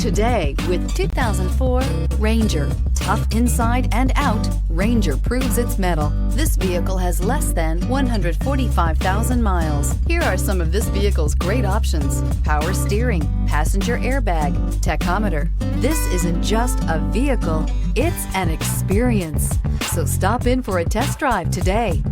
today with 2004 Ranger. Tough inside and out, Ranger proves its mettle. This vehicle has less than 145,000 miles. Here are some of this vehicle's great options: power steering, passenger airbag, tachometer. This isn't just a vehicle, it's an experience. So stop in for a test drive today.